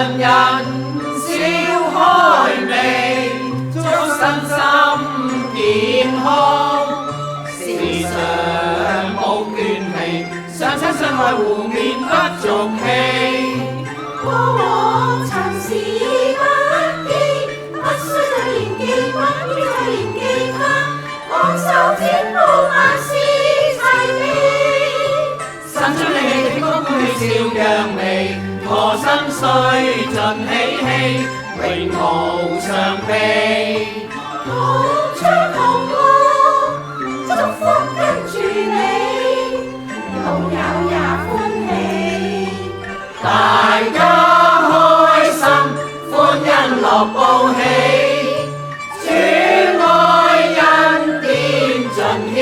人人笑開眉，祝身心健康。時常無倦氣，相親相愛互勉不俗氣。過往曾是不羈，不需再念記，不必再念記他。昂首展步萬事齊備，伸出你的歌杯笑揚眉，何心碎盡喜氣，永無常備。同唱同樂，祝福跟住你，老友也歡喜。大家開心，歡欣樂報喜，主愛恩典盡獻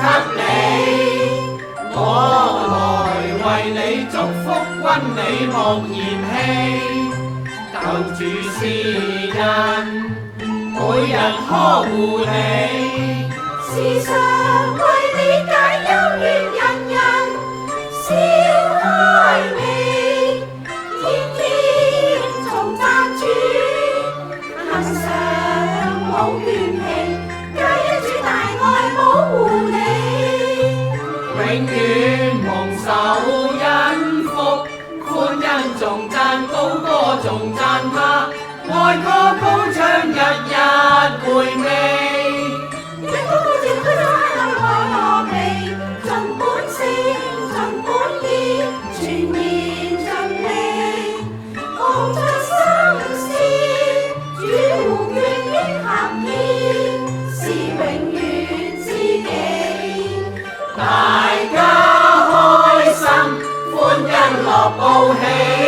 給你。我來為你祝福，君你莫嫌棄。救主施恩，每日呵護你。時常為你解憂怨，人人笑開眉，天天重讚主，恆常無倦氣，皆因主大愛保護你。永遠蒙受恩福，歡欣頌讚，高歌頌讚他，愛歌高唱，日日回味。一高高照推咗愛樂皮，盡本性盡本意，全然盡力，放盡心思，主護眷應合意，是永遠知己。大家開心，歡欣樂報喜。